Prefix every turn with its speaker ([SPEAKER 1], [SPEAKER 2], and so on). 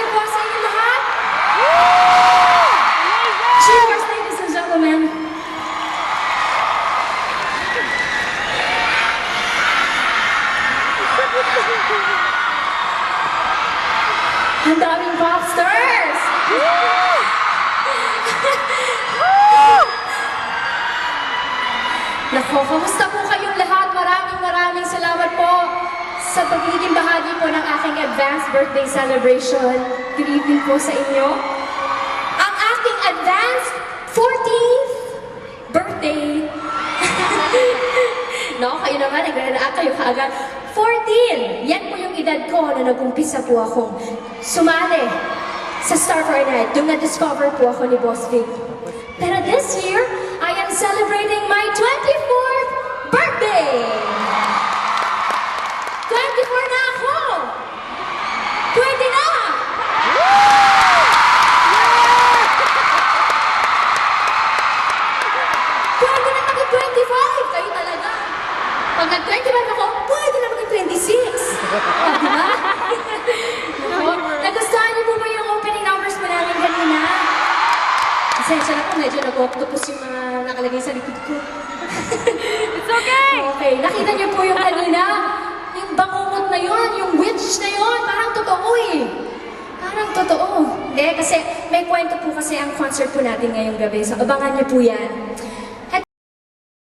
[SPEAKER 1] po sa inyo lahat. Cheers, ladies and gentlemen. Ang daming popsters! Nako, kamusta po kayong lahat? Maraming salamat po sa pagiging bahagi po ng aking advanced birthday celebration. Good evening po sa inyo. Ang aking advanced 14th birthday. No, kayo naman, nagre-react kayo kaagad. 14! Yan po yung edad ko na nag-umpisa po akong sumali sa Star for a Night. Doon na-discover po ako ni Boss Vic. Pero this year, I am celebrating my 24th birthday! 24 na ako! 20 na! Pwede na maging 25! Kayo talaga! Pag nag-25 ako, pwede na maging 26! Diba? Nagustuhan niyo po ba yung opening numbers mo namin kanina? Pasensya na po, medyo nag-octopus yung mga nakalagay sa likod ko.
[SPEAKER 2] It's okay!
[SPEAKER 1] Okay, nakita niyo po yung kanina? Yung bangungot na yun, yung witch na yun, parang totoo eh. Parang totoo. Hindi, kasi may kwento po kasi ang concert po natin ngayong gabi. So, abangan niyo po yan.